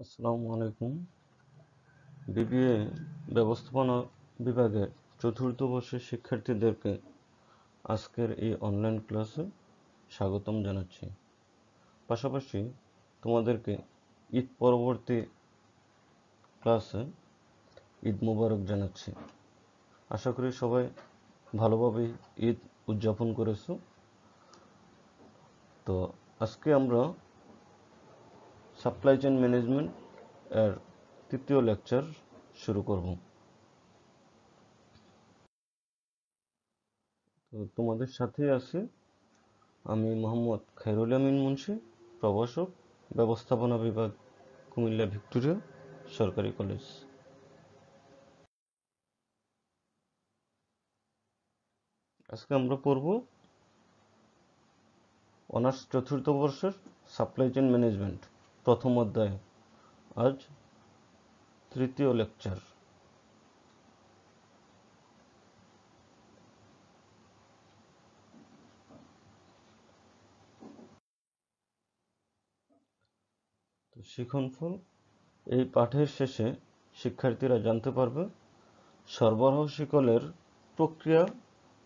আসসালামু আলাইকুম। বিবিএ ব্যবস্থাপনা বিভাগের চতুর্থ বর্ষের শিক্ষার্থীদেরকে আজকের এই অনলাইন ক্লাসে স্বাগতম জানাচ্ছি। পাশাপাশি তোমাদেরকে ঈদ পরবর্তী ক্লাসে ঈদ মোবারক জানাচ্ছি। আশা করি সবাই ভালোভাবেই ঈদ উদযাপন করেছো। তো আজকে আমরা সাপ্লাই চেইন ম্যানেজমেন্ট এর তৃতীয় লেকচার শুরু করব। তো তোমাদের সাথে আছি আমি মোহাম্মদ খায়রুল আমিন মুন্সি, প্রভাষক, ব্যবস্থাপনা বিভাগ, কুমিল্লা ভিক্টোরিয়া সরকারি কলেজ। আজকে আমরা পড়ব অনার্স চতুর্থ বর্ষের সাপ্লাই চেইন ম্যানেজমেন্ট প্রথম অধ্যায়, আজ তৃতীয় লেকচার। তো শিক্ষণফল এই পাঠের শেষে শিক্ষার্থীরা জানতে পারবে সরবরাহ শিকলের প্রক্রিয়া,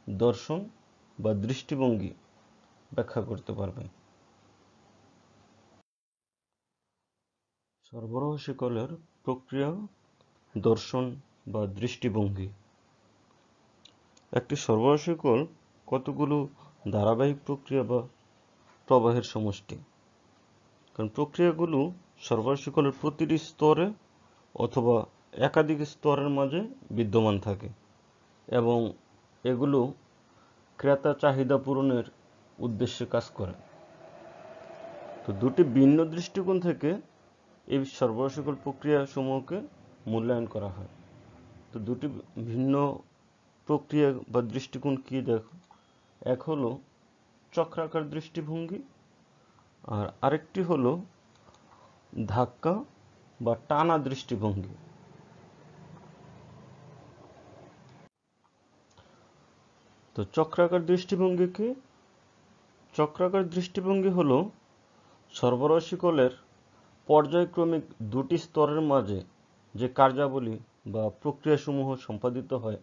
দর্শন বা দৃষ্টিভঙ্গি ব্যাখ্যা করতে পারবে। সরবরাহ শিকলের প্রক্রিয়া, দর্শন বা দৃষ্টিভঙ্গি। একটি সরবরাহ শিকল কতগুলো ধারাবাহিক প্রক্রিয়া বা প্রবাহের সমষ্টি। কারণ প্রক্রিয়াগুলো সরবরাহ শিকলের প্রতিটি স্তরে অথবা একাধিক স্তরের মাঝে বিদ্যমান থাকে এবং এগুলো ক্রেতা চাহিদা পূরণের উদ্দেশ্যে কাজ করে। তো দুটি ভিন্ন দৃষ্টিকোণ থেকে এই সরবরাহ শিকল প্রক্রিয়া সমূহকে মূল্যায়ন করা হয়। তো দুটি ভিন্ন প্রক্রিয়া বা দৃষ্টিকোণ কি দেখো, এক হলো চক্রাকার দৃষ্টিভঙ্গি আর আরেকটি হলো ধাক্কা বা টানা দৃষ্টিভঙ্গি। তো চক্রাকার দৃষ্টিভঙ্গি কি? চক্রাকার দৃষ্টিভঙ্গি হলো সরবরাহ শিকলের পর্যায়ক্রমিক দুটি স্তরের মাঝে যে কার্যাবলী বা প্রক্রিয়াসমূহ সম্পাদিত হয়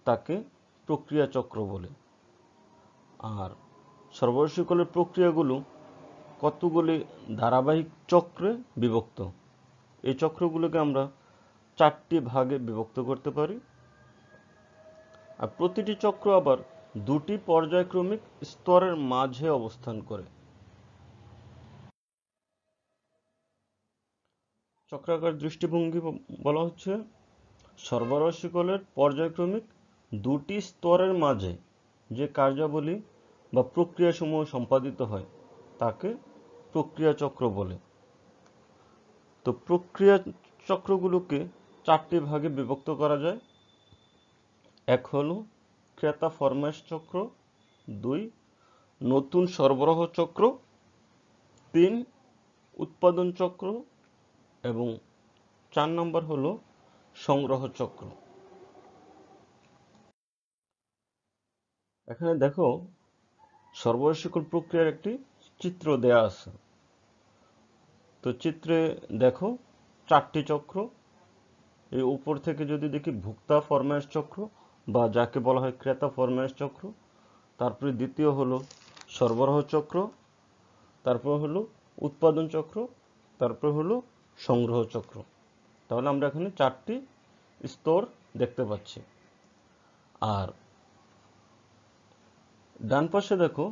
তাকে প্রক্রিয়া চক্র বলে। আর সরবরাহ শিকলের প্রক্রিয়াগুলো কতগুলি ধারাবাহিক চক্রে বিভক্ত। এই চক্রগুলোকে আমরা চারটি ভাগে বিভক্ত করতে পারি। আর প্রতিটি চক্র আবার দুটি পর্যায়ক্রমিক স্তরের মাঝে অবস্থান করে। চক্রাকার দৃষ্টিভঙ্গি বলা হচ্ছে সরবরাহ শিকলের পর্যায়ক্রমিক দুটি স্তরের মাঝে যে কার্যাবলী বা প্রক্রিয়াসমূহ সম্পাদিত হয় তাকে প্রক্রিয়া চক্র বলে। তো প্রক্রিয়া চক্রগুলোকে চারটি ভাগে বিভক্ত করা যায়। এক হলো ক্রেতা ফরমায়েশ চক্র, 2 নতুন সরবরাহ চক্র, 3 উৎপাদন চক্র এবং 4 নম্বর হলো সংগ্রহ চক্র। এখানে দেখো সরবরাহ শিকল প্রক্রিয়ার একটি চিত্র দেয়া আছে। তো চিত্রে দেখো চারটি চক্র। এই উপর থেকে যদি দেখি ভোক্তা ফরমায়েশ চক্র বা যাকে বলা হয় ক্রেতা ফরমায়েশ চক্র, তারপরে দ্বিতীয় হলো সরবরাহ চক্র, তারপর হলো উৎপাদন চক্র, তারপর হলো সংগ্রহ চক্র। তাহলে আমরা এখানে চারটি স্তর দেখতে পাচ্ছি। আর ডান পাশে দেখো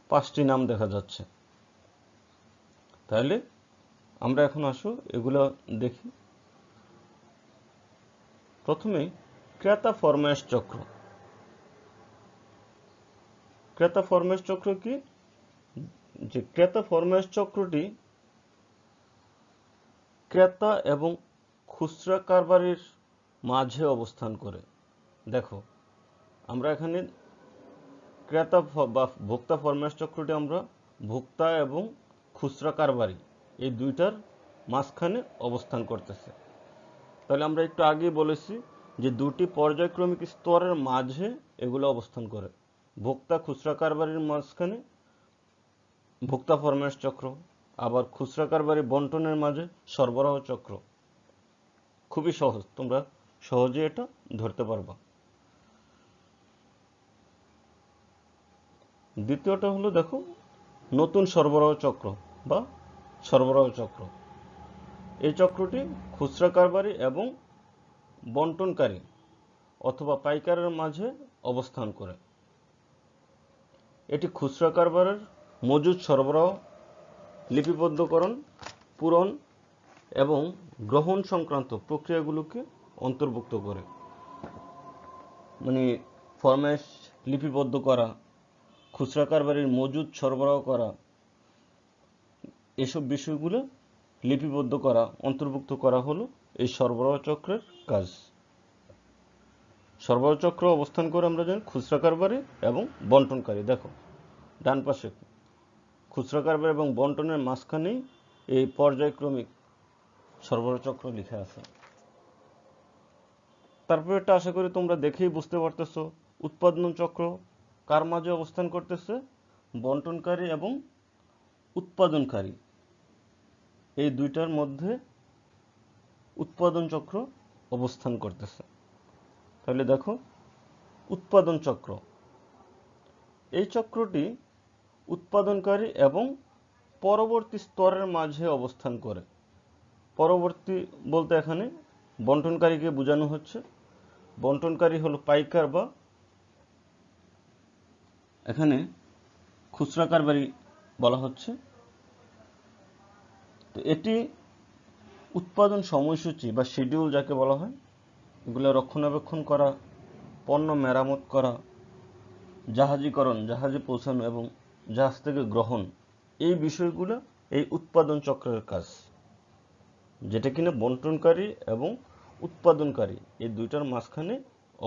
5টি নাম দেখা যাচ্ছে। তাহলে আমরা এখন আসো এগুলা দেখি। প্রথমে ক্রেতা ফরমায়েশ চক্র। ক্রেতা ফরমায়েশ চক্র কি? যে ক্রেতা ফরমায়েশ চক্রটি ক্রেতা এবং খুচরা কারবারির মাঝে অবস্থান করে। দেখো আমরা এখানে ক্রেতা বা ভোক্তা ফরমায়েশ চক্রটি আমরা ভোক্তা এবং খুচরা কারবারি এই দুইটার মাঝখানে অবস্থান করতেছে। তাহলে আমরা একটু আগে বলেছি যে দুটি পর্যায়ক্রমিক স্তরের মাঝে এগুলো অবস্থান করে। ভোক্তা খুচরা কারবারির মাঝখানে ভোক্তা ফরমায়েশ চক্র আবার খুচরা কারবারি বন্টনের মাঝে সরবরাহ চক্র। খুবই সহজ, তোমরা সহজে এটা ধরতে পারবা। দ্বিতীয়টা হলো দেখো নতুন সরবরাহ চক্র বা সরবরাহ চক্র। এই চক্রটি খুচরা কারবারি এবং বন্টনকারী অথবা পাইকারের মাঝে অবস্থান করে। এটি খুচরা কারবারের মজুদ সরবরাহ, লিপিবদ্ধকরণ, পূরণ এবং গ্রহণ সংক্রান্ত প্রক্রিয়াগুলোকে অন্তর্ভুক্ত করে। মানে ফরমাশ লিপিবদ্ধ করা, খুচরা কারবারির মজুদ সরবরাহ করা, এসব বিষয়গুলো লিপিবদ্ধ করা, অন্তর্ভুক্ত করা হলো এই সরবরাহ চক্রের কাজ। সরবরাহ চক্র অবস্থান করে আমরা জানি খুচরা কারবারি এবং বন্টনকারী। দেখো ডান পাশে খুচরা কারবারি এবং বন্টনের মাঝখানেই এই পর্যায়ক্রমিক সরবরাহ চক্র লিখে আছে। তারপর এটা আশা করি তোমরা দেখেই বুঝতে পারতেছো উৎপাদন চক্র কার মাঝে অবস্থান করতেছে, বন্টনকারী এবং উৎপাদনকারী এই দুইটার মধ্যে উৎপাদন চক্র অবস্থান করতেছে। তাহলে দেখো উৎপাদন চক্র, এই চক্রটি উৎপাদনকারী এবং পরবর্তী স্তরের মাঝে অবস্থান করে। পরবর্তী বলতে এখানে বন্টনকারীকে বোঝানো হচ্ছে। বন্টনকারী হলো পাইকার বা এখানে খুচরা কারবারি বলা হচ্ছে। তো এটি উৎপাদন সময়সূচি বা শিডিউল যাকে বলা হয়, এগুলো রক্ষণাবেক্ষণ করা, পণ্য মেরামত করা, জাহাজীকরণ, জাহাজে পৌঁছানো এবং জাহাজ থেকে গ্রহণ, এই বিষয়গুলো এই উৎপাদন চক্রের কাজ, যেটা কিনা বন্টনকারী এবং উৎপাদনকারী এই দুইটার মাঝখানে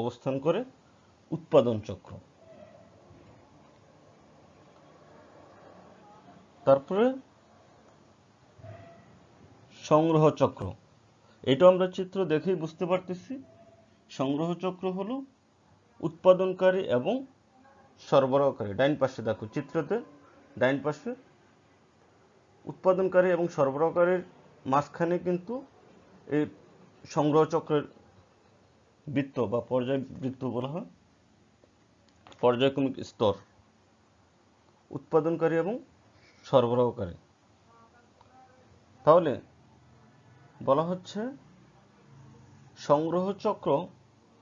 অবস্থান করে উৎপাদন চক্র। তারপরে সংগ্রহ চক্র, এটা আমরা চিত্র দেখেই বুঝতে পারতেছি। সংগ্রহ চক্র হলো উৎপাদনকারী এবং সরবরাহকারী। ডাইন পাশে দেখো চিত্রতে, ডাইন পাশে উৎপাদনকারী এবং সরবরাহকারীর মাঝখানে কিন্তু এই সংগ্রহ চক্রের বৃত্ত বা পর্যায়বৃত্ত বলা হয়, পর্যায়ক্রমিক স্তর, উৎপাদনকারী এবং সরবরাহকারী। তাহলে বলা হচ্ছে সংগ্রহ চক্র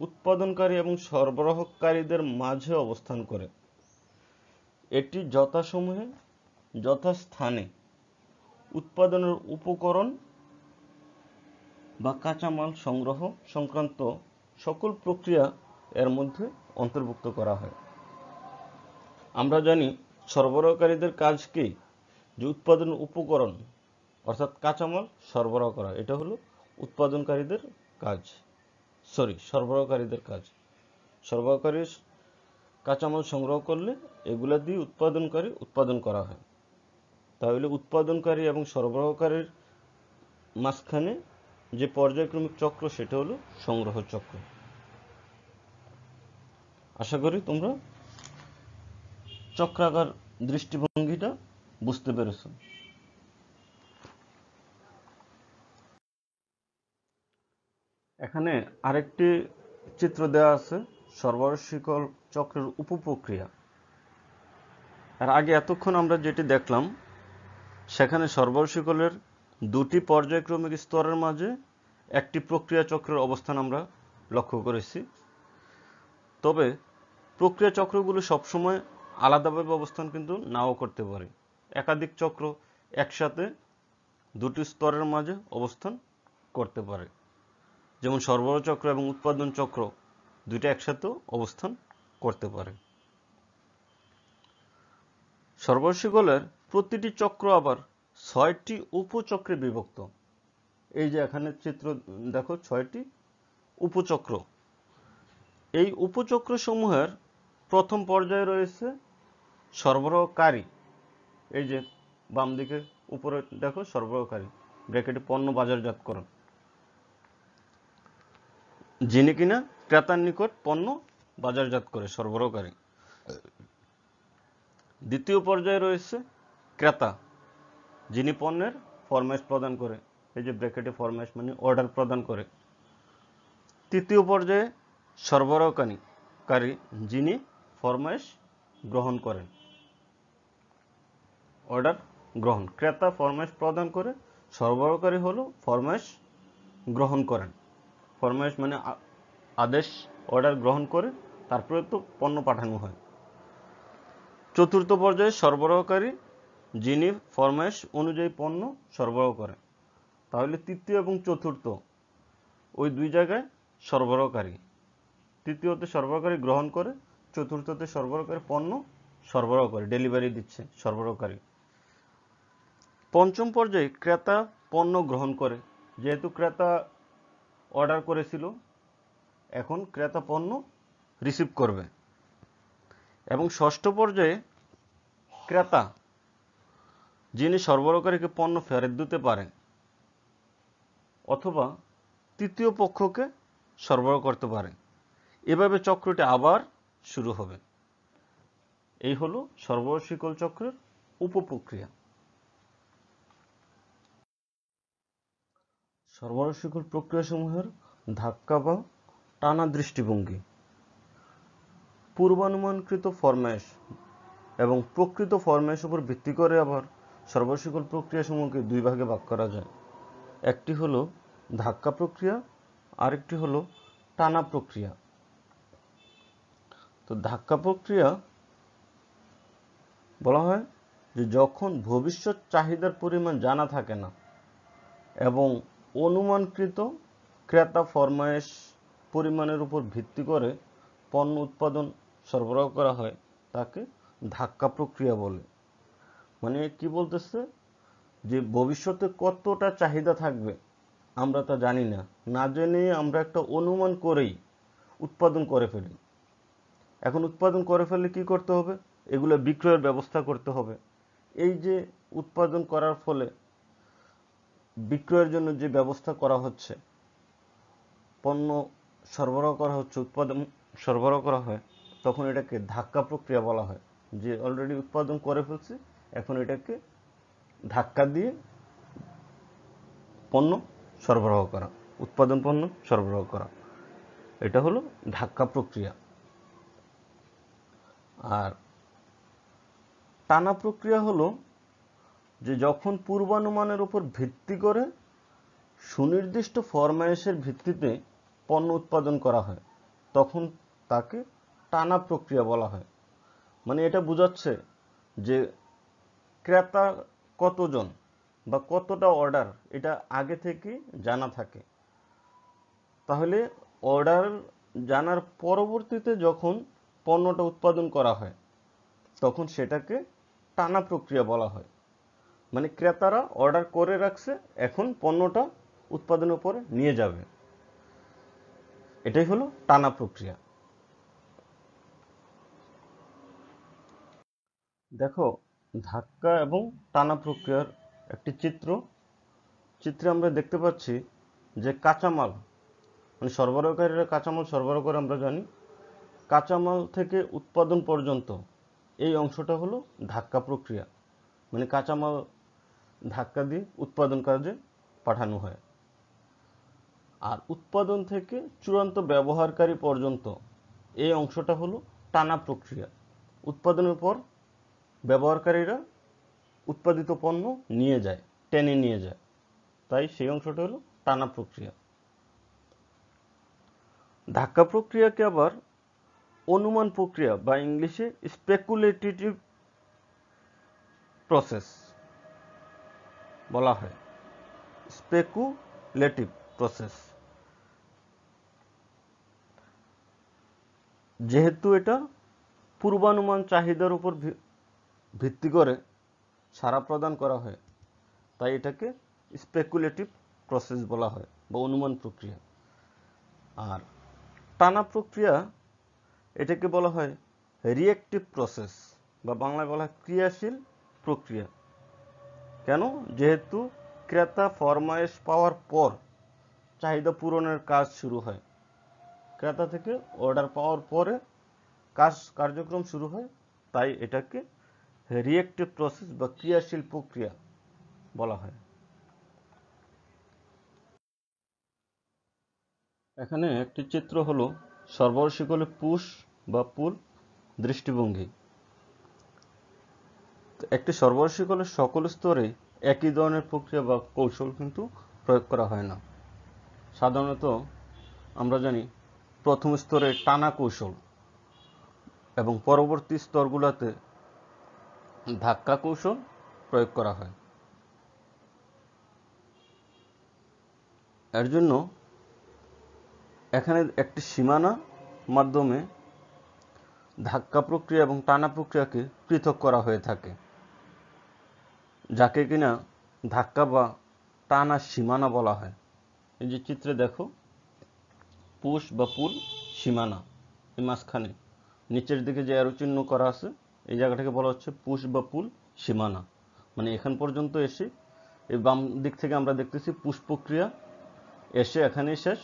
উৎপাদনকারী এবং সরবরাহকারীদের মাঝে অবস্থান করে। এটি যথাসময়ে যথাস্থানে উৎপাদনের উপকরণ বা কাঁচামাল সংগ্রহ সংক্রান্ত সকল প্রক্রিয়া এর মধ্যে অন্তর্ভুক্ত করা হয়। আমরা জানি সরবরাহকারীদের কাজ কি, যে উৎপাদন উপকরণ অর্থাৎ কাঁচামাল সরবরাহ করা, এটা হলো উৎপাদনকারীদের কাজ, সরবরাহকারীদের কাজ। সরবরাহকারী কাঁচামাল সংগ্রহ করলে এগুলা দিয়ে উৎপাদনকারী উৎপাদন করা হয়। তাহলে উৎপাদনকারী এবং সরবরাহকারীর মাঝখানে যে পর্যায়ক্রমিক চক্র সেটা হলো সংগ্রহ চক্র। আশা করি তোমরা চক্রাকার দৃষ্টিভঙ্গিটা বুঝতে পেরেছ। এখানে আরেকটি চিত্র দেওয়া আছে সরবরাহ শিকল চক্রের উপপ্রক্রিয়া। আর আগে এতক্ষণ আমরা যেটি দেখলাম সেখানে সরবরাহ শিকলের দুটি পর্যায়ক্রমিক স্তরের মাঝে একটি প্রক্রিয়া চক্রের অবস্থান আমরা লক্ষ্য করেছি। তবে প্রক্রিয়া চক্রগুলো সবসময় আলাদাভাবে অবস্থান কিন্তু নাও করতে পারে। একাধিক চক্র একসাথে দুটি স্তরের মাঝে অবস্থান করতে পারে। যেমন সরবরাহ চক্র এবং উৎপাদন চক্র দুইটা একসাথেও অবস্থান করতে পারে। সরবরাহ শিকলের প্রতিটি চক্র আবার 6টি উপচক্রে বিভক্ত। এই যে এখানে চিত্র দেখো 6টি উপচক্র। এই উপচক্র সমূহের প্রথম পর্যায়ে রয়েছে সরবরাহকারী। এই যে বাম দিকে উপরে দেখো সরবরাহকারী, ব্র্যাকেটে পণ্য বাজারজাতকরণ, যিনি কিনা ক্রেতার নিকট পণ্য বাজারজাত করে, সরবরাহকারী। দ্বিতীয় পর্যায়ে রয়েছে ক্রেতা, যিনি পণ্যের ফরমাইশ প্রদান করে, এই যে ব্র্যাকেটে ফরমাইশ মানে অর্ডার প্রদান করে। তৃতীয় পর্যায়ে সরবরাহকারী, যিনি ফরমাইশ গ্রহণ করেন। অর্ডার গ্রহণ, ক্রেতা ফরমাইশ প্রদান করে, সরবরাহকারী হলো ফরমাইশ গ্রহণ করেন। ফরমাইশ মানে আদেশ, অর্ডার গ্রহণ করে তারপরে তো পণ্য পাঠানো হয়। চতুর্থ পর্যায়ে সরবরাহকারী, যিনি ফরমাইশ অনুযায়ী পণ্য সরবরাহ করেন। তাহলে তৃতীয় এবং চতুর্থ ওই দুই জায়গায় সরবরাহকারী। তৃতীয়তে সরবরাহকারী গ্রহণ করে, চতুর্থতে সরবরাহকারী পণ্য সরবরাহ করে, ডেলিভারি দিচ্ছে সরবরাহকারী। পঞ্চম পর্যায়ে ক্রেতা পণ্য গ্রহণ করে, যেহেতু ক্রেতা অর্ডার করেছিল, এখন ক্রেতা পণ্য রিসিভ করবে। এবং ষষ্ঠ পর্যায়ে ক্রেতা, যিনি সরবরাহকারীকে পণ্য ফেরত দিতে পারে অথবা তৃতীয় পক্ষকে সরবরাহ করতে পারে। এভাবে চক্রটি আবার শুরু হবে। এই হলো সরবরাহ শিকল চক্রের উপপ্রক্রিয়া। সরবরাহ শিকল প্রক্রিয়াসমূহের ধাক্কা বা টানা দৃষ্টিভঙ্গি। পূর্বানুমানকৃত ফরমাইশ এবং প্রকৃত ফরমাইশের উপর ভিত্তি করে আবার সরবরাহ শিকল প্রক্রিয়াসমূহকে দুই ভাগে ভাগ করা যায়। একটি হলো ধাক্কা প্রক্রিয়া, আরেকটি হলো টানা প্রক্রিয়া। তো ধাক্কা প্রক্রিয়া বলা হয় যে যখন ভবিষ্যৎ চাহিদার পরিমাণ জানা থাকে না এবং অনুমানকৃত ক্রেতা ফরমাইশ পরিমাণের উপর ভিত্তি করে পণ্য উৎপাদন সরবরাহ করা হয়, তাকে ধাক্কা প্রক্রিয়া বলে। মানে কি বলতেছে যে ভবিষ্যতে কতটা চাহিদা থাকবে আমরা তা জানি না, না জেনে আমরা একটা অনুমান করেই উৎপাদন করে ফেলি। এখন উৎপাদন করে ফেললে কি করতে হবে? এগুলো বিক্রয়ের ব্যবস্থা করতে হবে। এই যে উৎপাদন করার ফলে বিক্রয়ের জন্য যে ব্যবস্থা করা হচ্ছে, পণ্য সরবরাহ করা হচ্ছে, উৎপাদন সরবরাহ করা হয়, তখন এটাকে ধাক্কা প্রক্রিয়া বলা হয়। যে অলরেডি উৎপাদন করে ফেলছি, এখন এটাকে ধাক্কা দিয়ে পণ্য সরবরাহ করা, উৎপাদন পণ্য সরবরাহ করা, এটা হলো ধাক্কা প্রক্রিয়া। আর টানা প্রক্রিয়া হলো যে যখন পূর্বানুমানের উপর ভিত্তি করে সুনির্দিষ্ট ফরমাইশের ভিত্তিতে পণ্য উৎপাদন করা হয়, তখন তাকে টানা প্রক্রিয়া বলা হয়। মানে এটা বোঝাচ্ছে যে ক্রেতা কতজন বা কতটা অর্ডার এটা আগে থেকে জানা থাকে। তাহলে অর্ডার জানার পরবর্তীতে যখন পণ্যটা উৎপাদন করা হয়, তখন সেটাকে টানা প্রক্রিয়া বলা হয়। মানে ক্রেতারা অর্ডার করে রাখছে, এখন পণ্যটা উৎপাদনের উপরে নিয়ে যাবে, এটাই হলো টানা প্রক্রিয়া। দেখো, ধাক্কা এবং টানা প্রক্রিয়ার একটি চিত্রে আমরা দেখতে পাচ্ছি যে কাঁচামাল, মানে সরবরাহকারীরা কাঁচামাল সরবরাহ করে, আমরা জানি কাঁচামাল থেকে উৎপাদন পর্যন্ত এই অংশটা হলো ধাক্কা প্রক্রিয়া। মানে কাঁচামাল ধাক্কা দিয়ে উৎপাদন কাজে পাঠানো হয়। আর উৎপাদন থেকে চূড়ান্ত ব্যবহারকারী পর্যন্ত এই অংশটা হলো টানা প্রক্রিয়া। উৎপাদনের পর ব্যবহারকারীরা উৎপাদিত পণ্য নিয়ে যায়, টেনে নিয়ে যায়, তাই সেই অংশটা হলো টানা প্রক্রিয়া। ধাক্কা প্রক্রিয়াকে আবার অনুমান প্রক্রিয়া বা ইংলিশে স্পেকুলেটিভ প্রসেস বলা হয়। স্পেকুলেটিভ প্রসেস, যেহেতু এটা পূর্বানুমান চাহিদার উপর ভিত্তি করে সাড়া প্রদান করা হয়, তাই এটাকে স্পেকুলেটিভ প্রসেস বলা হয় বা অনুমান প্রক্রিয়া। আর টানা প্রক্রিয়া, এটাকে বলা হয় রিঅ্যাক্টিভ প্রসেস বা বাংলায় বলা হয় ক্রিয়াশীল প্রক্রিয়া। কেন? যেহেতু ক্রেতা ফরমাইশ পাওয়ার পর চাহিদা পূরণের কাজ শুরু হয়, ক্রেতা থেকে অর্ডার পাওয়ার পরে কার্যক্রম শুরু হয়, তাই এটাকে রিঅ্যাক্টিভ প্রসেস বা ক্রিয়াশীল প্রক্রিয়া বলা হয়। এখানে একটি চিত্র হলো সরবরাহ শিকলে পুশ বা পুল দৃষ্টিভঙ্গি। একটি সরবরাহ শিকলের সকল স্তরে একই ধরনের প্রক্রিয়া বা কৌশল কিন্তু প্রয়োগ করা হয় না। সাধারণত আমরা জানি প্রথম স্তরে টানা কৌশল এবং পরবর্তী স্তরগুলোতে ধাক্কা কৌশল প্রয়োগ করা হয়। এর জন্য এখানে একটি সীমানা মাধ্যমে ধাক্কা প্রক্রিয়া এবং টানা প্রক্রিয়াকে পৃথক করা হয়ে থাকে, যাকে কিনা ধাক্কা বা টানা সীমানা বলা হয়। এই যে চিত্রে দেখো, পুশ বা পুল সীমানা, এই মাঝখানে নিচের দিকে যে অ্যারো চিহ্ন করা আছে, এই জায়গাটাকে বলা হচ্ছে পুশ বা পুল সীমানা। মানে এখান পর্যন্ত এসে এই বাম দিক থেকে আমরা দেখতেছি পুশ প্রক্রিয়া এসে এখানেই শেষ,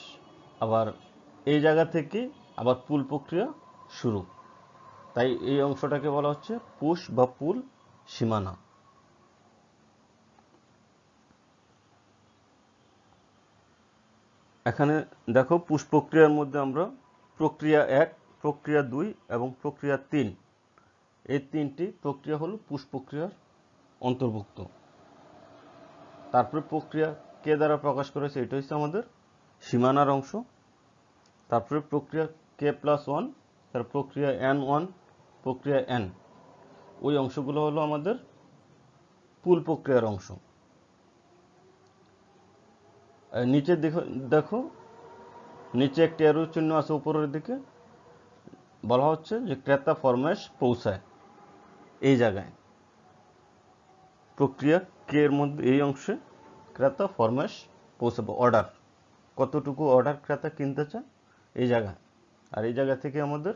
আবার এই জায়গা থেকে আবার পুল প্রক্রিয়া শুরু। তাই এই অংশটাকে বলা হচ্ছে পুশ বা পুল সীমানা। এখানে দেখো, পুশ প্রক্রিয়ার মধ্যে আমরা প্রক্রিয়া 1, প্রক্রিয়া 2 এবং প্রক্রিয়া 3, এই তিনটি প্রক্রিয়া হলো পুশ প্রক্রিয়ার অন্তর্ভুক্ত। তারপরে প্রক্রিয়া কে দ্বারা প্রকাশ করেছে, এটা হচ্ছে আমাদের সীমানার অংশ। তারপরে প্রক্রিয়া K+1, তার প্রক্রিয়া N1, প্রক্রিয়া N, ওই অংশগুলো হলো আমাদের পুল প্রক্রিয়ার অংশ। নিচে দেখো, নিচে একটি অ্যারো চিহ্ন আছে উপরের দিকে, বলা হচ্ছে যে ক্রেতা ফরমাশ পৌঁছায় এই জায়গায়। প্রক্রিয়া কে এর মধ্যে এই অংশে ক্রেতা ফরমাশ পৌঁছাবে, অর্ডার, কতটুকু অর্ডার ক্রেতা কিনতে চায় এই জায়গায়। আর এই জায়গা থেকে আমাদের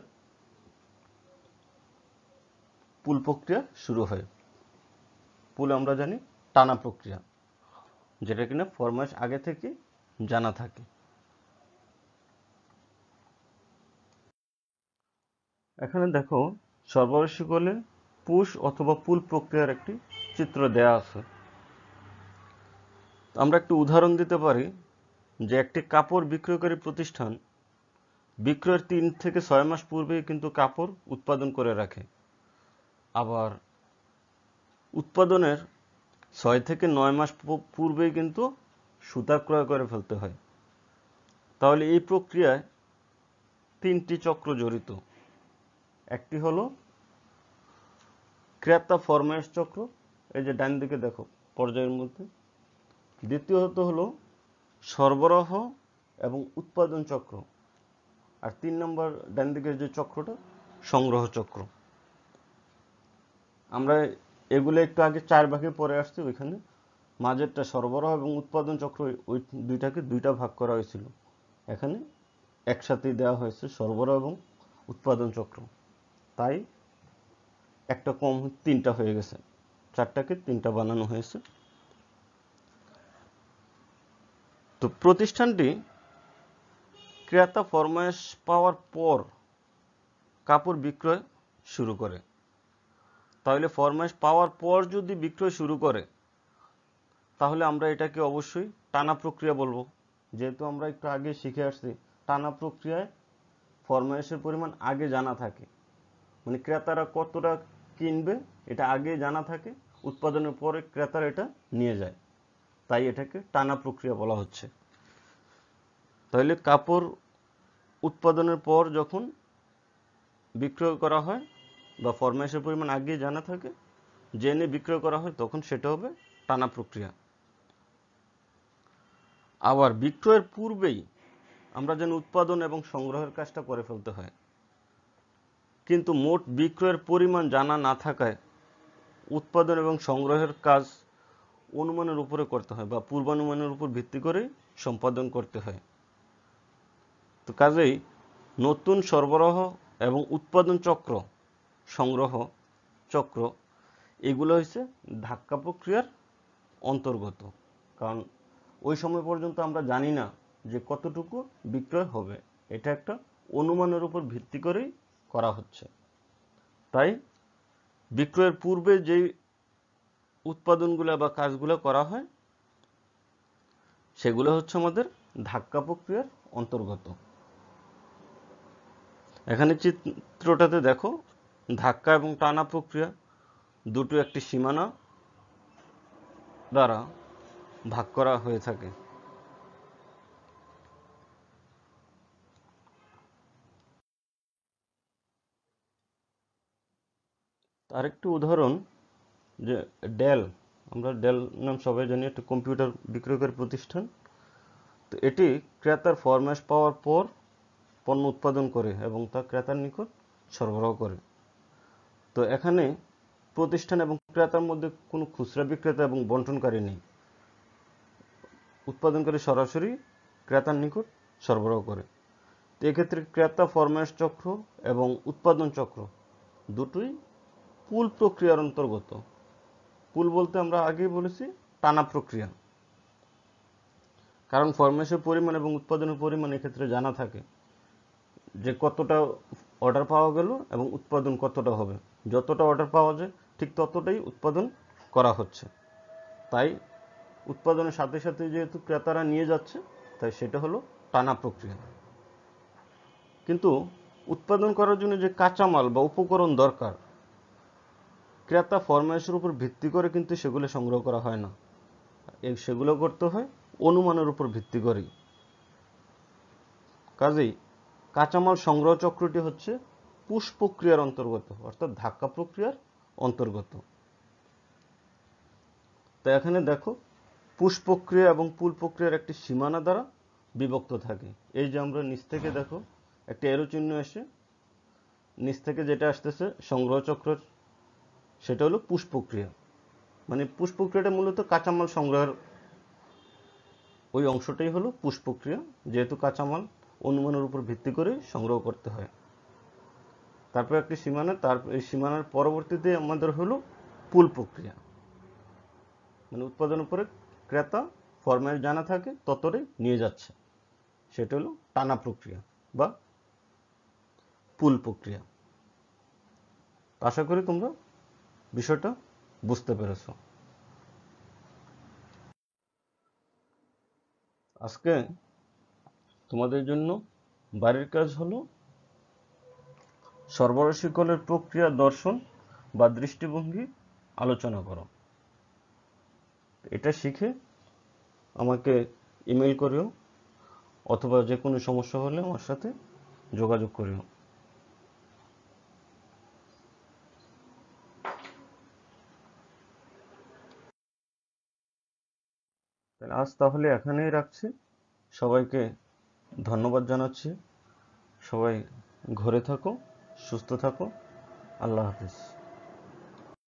পুল প্রক্রিয়া শুরু হয়। পুল আমরা জানি টানা প্রক্রিয়া, যেটা কিনা ফরমাশ আগে থেকে জানা থাকে। এখানে দেখো, সরবরাহ শিকলে পুশ অথবা পুল প্রক্রিয়ার একটি চিত্র দেয়া আছে। আমরা একটু উদাহরণ দিতে পারি যে একটি কাপড় বিক্রয়কারী প্রতিষ্ঠান বিক্রয়ের 3 থেকে 6 মাস পূর্বেই কিন্তু কাপড় উৎপাদন করে রাখে। আবার উৎপাদনের 6 থেকে 9 মাস পূর্বেই কিন্তু সুতা ক্রয় করে ফেলতে হয়। তাহলে এই প্রক্রিয়ায় 3টি চক্র জড়িত। একটি হলো ক্রেতা ফরমাশ চক্র, এই যে ডান দিকে দেখো পর্যায়ের মধ্যে। দ্বিতীয়ত হলো সরবরাহ এবং উৎপাদন চক্র। আর 3 নম্বর ডান দিকের যে চক্রটা, সংগ্রহ চক্র। আমরা এগুলো একটু আগে 4 ভাগে পড়ে আসছি, ওইখানে মাঝেরটা সরবরাহ এবং উৎপাদন চক্র, ওই দুইটাকে 2টা ভাগ করা হয়েছিল। এখানে একসাথেই দেওয়া হয়েছে সরবরাহ এবং উৎপাদন চক্র, তাই একটা কম 3টা হয়ে গেছে, 4টাকে 3টা বানানো হয়েছে। তো প্রতিষ্ঠানটি ক্রেতা ফরমাশ পাওয়ার পর কাপড় বিক্রয় শুরু করে। তাহলে ফরমাশ পাওয়ার পর যদি বিক্রয় শুরু করে, তাহলে আমরা এটাকে অবশ্যই টানা প্রক্রিয়া বলবো। যেহেতু আমরা একটু আগে শিখে আসছি, টানা প্রক্রিয়ায় ফরমাশের পরিমাণ আগে জানা থাকে, মানে ক্রেতারা কতটা কিনবে এটা আগে জানা থাকে, উৎপাদনের পরে ক্রেতারা এটা নিয়ে যায়, তাই এটাকে টানা প্রক্রিয়া বলা হচ্ছে। তাহলে কাপড় উৎপাদনের পর যখন বিক্রয় করা হয় বা ফরমাশের পরিমাণ আগে জানা থাকে, জেনে বিক্রয় করা হয়, তখন সেটা হবে টানা প্রক্রিয়া। আবার বিক্রয়ের পূর্বেই আমরা যেন উৎপাদন এবং সংগ্রহের কাজটা করে ফেলতে হয়, কিন্তু মোট বিক্রয়ের পরিমাণ জানা না থাকায় উৎপাদন এবং সংগ্রহের কাজ অনুমানের উপরে করতে হয় বা পূর্বানুমানের উপর ভিত্তি করে সম্পাদন করতে হয়। তো কাজেই নতুন সরবরাহ এবং উৎপাদন চক্র, সংগ্রহ চক্র, এগুলো হচ্ছে ধাক্কা প্রক্রিয়ার অন্তর্গত। কারণ ওই সময় পর্যন্ত আমরা জানি না যে কতটুকু বিক্রয় হবে, এটা একটা অনুমানের উপর ভিত্তি করেই করা হচ্ছে। তাই বিক্রয়ের পূর্বে যেই উৎপাদনগুলো বা কাজগুলো করা হয় সেগুলো হচ্ছে আমাদের ধাক্কা প্রক্রিয়ার অন্তর্গত। এখানে চিত্রটাতে দেখো ধাক্কা এবং টানা প্রক্রিয়া দুটো একটি সীমানা দ্বারা ভাগ করা হয়ে থাকে। আরেকটি উদাহরণ যে ডেল, আমরা ডেল নাম সবাই জানি, একটা কম্পিউটার বিক্রয়কারী প্রতিষ্ঠান। তো এটি ক্রেতার ফরমাশ পাওয়ার পর পণ্য উৎপাদন করে এবং তা ক্রেতার নিকট সরবরাহ করে। তো এখানে প্রতিষ্ঠান এবং ক্রেতার মধ্যে কোনো খুচরা বিক্রেতা এবং বন্টনকারী নেই। উৎপাদনকারী সরাসরি ক্রেতার নিকট সরবরাহ করে। তো এক্ষেত্রে ক্রেতা ফরমাশ চক্র এবং উৎপাদন চক্র দুটোই পুল প্রক্রিয়ার অন্তর্গত। পুল বলতে আমরা আগেই বলেছি টানা প্রক্রিয়া, কারণ ফরমাশের পরিমাণ এবং উৎপাদনের পরিমাণ এক্ষেত্রে জানা থাকে যে কতটা অর্ডার পাওয়া গেল এবং উৎপাদন কতটা হবে। যতটা অর্ডার পাওয়া যায় ঠিক ততটাই উৎপাদন করা হচ্ছে। তাই উৎপাদনের সাথে সাথে যেহেতু ক্রেতারা নিয়ে যাচ্ছে, তাই সেটা হলো টানা প্রক্রিয়া। কিন্তু উৎপাদন করার জন্য যে কাঁচামাল বা উপকরণ দরকার, ক্রেতা ফরমাশের উপর ভিত্তি করে কিন্তু সেগুলো সংগ্রহ করা হয় না, সেগুলো করতে হয় অনুমানের উপর ভিত্তি করেই। কাজেই কাঁচামাল সংগ্রহ চক্রটি হচ্ছে পুশ প্রক্রিয়ার অন্তর্গত, অর্থাৎ ধাক্কা প্রক্রিয়ার অন্তর্গত। তো এখানে দেখো পুশ প্রক্রিয়া এবং পুল প্রক্রিয়ার একটি সীমানা দ্বারা বিভক্ত থাকে। এই যে আমরা নিচ থেকে দেখো একটা এরো চিহ্ন এসে নিচ থেকে যেটা আসতেছে সংগ্রহ চক্র, সেটা হলো পুশ প্রক্রিয়া। মানে পুশ প্রক্রিয়াটা মূলত কাঁচামাল সংগ্রহের ওই অংশটাই হলো পুশ প্রক্রিয়া, যেহেতু কাঁচামাল অনুমানের উপর ভিত্তি করে সংগ্রহ করতে হয়। তারপর একটি সীমানা, এই সীমানার পরবর্তীতে আমাদের হলো পুল প্রক্রিয়া। মানে উৎপাদনের পরে ক্রেতা ফরমাশ জানা থাকে ততটাই নিয়ে যাচ্ছে, সেটা হলো টানা প্রক্রিয়া বা পুল প্রক্রিয়া। আশা করি তোমরা বিষয়টা বুঝতে পেরেছ। আজকে তোমাদের জন্য বাড়ির কাজ হলো সরবরাহ শিকলের প্রক্রিয়া দর্শন বা দৃষ্টিভঙ্গি আলোচনা করো। এটা শিখে আমাকে ইমেল করিও অথবা যে কোনো সমস্যা হলে আমার সাথে যোগাযোগ করিও। আজ তাহলে এখানেই রাখছি। সবাইকে ধন্যবাদ জানাচ্ছি। সবাই ঘরে থাকো, সুস্থ থাকো। আল্লাহ হাফিজ।